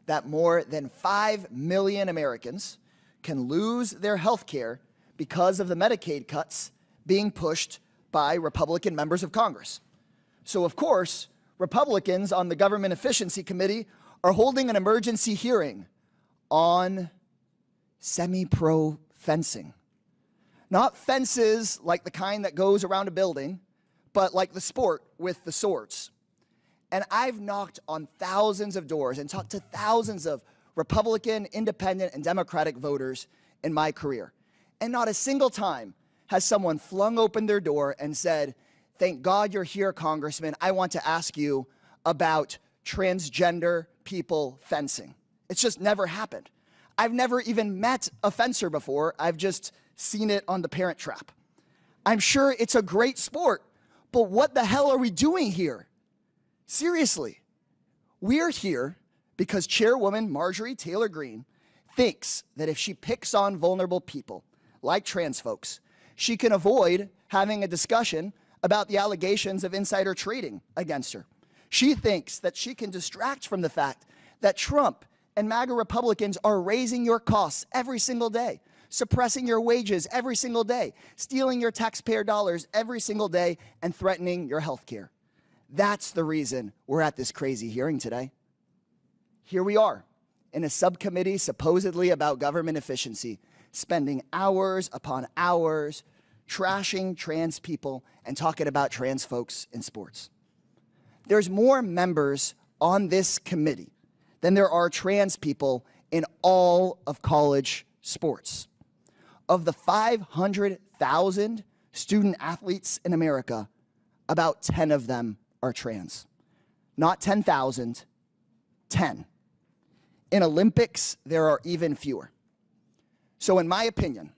that more than 5 million Americans can lose their health care because of the Medicaid cuts being pushed by Republican members of Congress. So, of course, Republicans on the Government Efficiency Committee are holding an emergency hearing on semi-pro fencing. Not fences like the kind that goes around a building, but like the sport with the swords. And I've knocked on thousands of doors and talked to thousands of Republican, Independent, and Democratic voters in my career. And not a single time has someone flung open their door and said, "Thank God you're here, Congressman. I want to ask you about transgender people fencing." It's just never happened. I've never even met a fencer before. I've just seen it on The Parent Trap. I'm sure it's a great sport, but what the hell are we doing here? Seriously, we're here because Chairwoman Marjorie Taylor Greene thinks that if she picks on vulnerable people, like trans folks, she can avoid having a discussion about the allegations of insider trading against her. She thinks that she can distract from the fact that Trump and MAGA Republicans are raising your costs every single day, suppressing your wages every single day, stealing your taxpayer dollars every single day, and threatening your health care. That's the reason we're at this crazy hearing today. Here we are in a subcommittee supposedly about government efficiency, spending hours upon hours trashing trans people and talking about trans folks in sports. There's more members on this committee than there are trans people in all of college sports. Of the 500,000 student athletes in America, about 10 of them are trans. Not 10,000, 10. In Olympics, there are even fewer. So in my opinion,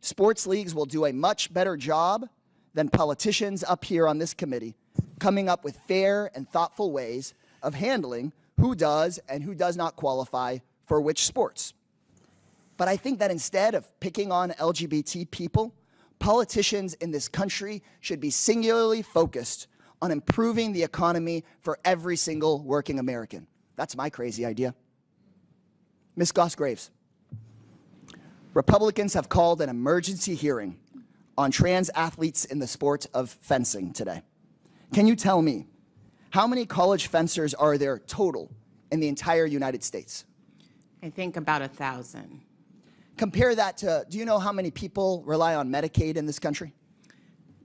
sports leagues will do a much better job than politicians up here on this committee coming up with fair and thoughtful ways of handling who does and who does not qualify for which sports. But I think that instead of picking on LGBT people, politicians in this country should be singularly focused on improving the economy for every single working American. That's my crazy idea. Ms. Goss-Graves, Republicans have called an emergency hearing on trans athletes in the sport of fencing today. Can you tell me, how many college fencers are there total in the entire United States? I think about 1,000. Compare that to, do you know how many people rely on Medicaid in this country?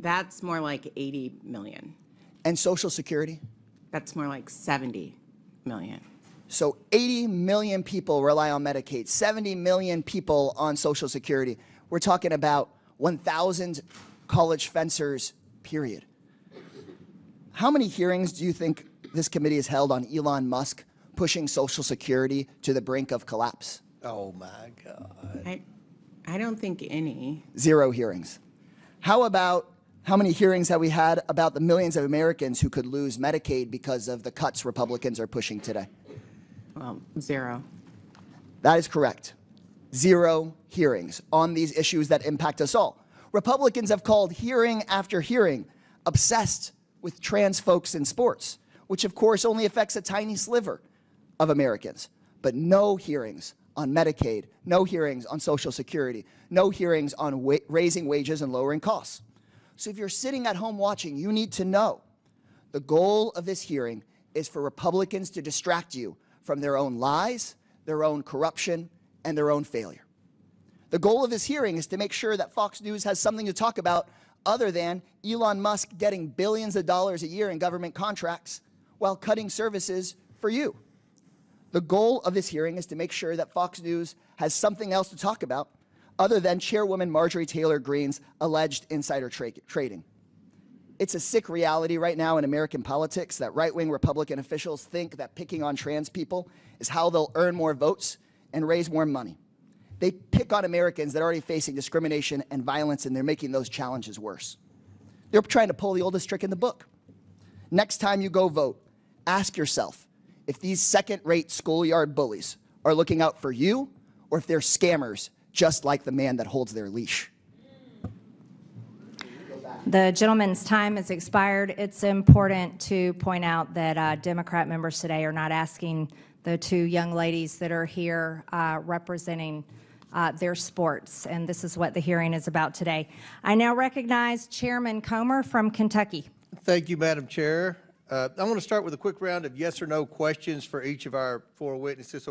That's more like 80 million. And Social Security? That's more like 70 million. So 80 million people rely on Medicaid, 70 million people on Social Security. We're talking about 1,000 college fencers, period. How many hearings do you think this committee has held on Elon Musk pushing Social Security to the brink of collapse? Oh my God. I don't think any. 0 hearings. How many hearings have we had about the millions of Americans who could lose Medicaid because of the cuts Republicans are pushing today? Well, 0. That is correct. 0 hearings on these issues that impact us all. Republicans have called hearing after hearing obsessed with trans folks in sports, which of course only affects a tiny sliver of Americans, but no hearings on Medicaid, no hearings on Social Security, no hearings on raising wages and lowering costs. So if you're sitting at home watching, you need to know the goal of this hearing is for Republicans to distract you from their own lies, their own corruption, and their own failure. The goal of this hearing is to make sure that Fox News has something to talk about other than Elon Musk getting billions of dollars a year in government contracts while cutting services for you. The goal of this hearing is to make sure that Fox News has something else to talk about other than Chairwoman Marjorie Taylor Greene's alleged insider trading. It's a sick reality right now in American politics that right-wing Republican officials think that picking on trans people is how they'll earn more votes and raise more money. They pick on Americans that are already facing discrimination and violence, and they're making those challenges worse. They're trying to pull the oldest trick in the book. Next time you go vote, ask yourself if these second-rate schoolyard bullies are looking out for you or if they're scammers just like the man that holds their leash. The gentleman's time has expired. It's important to point out that Democrat members today are not asking the two young ladies that are here representing their sports, and this is what the hearing is about today. I now recognize Chairman Comer from Kentucky. Thank you, Madam Chair. I want to start with a quick round of yes or no questions for each of our four witnesses. So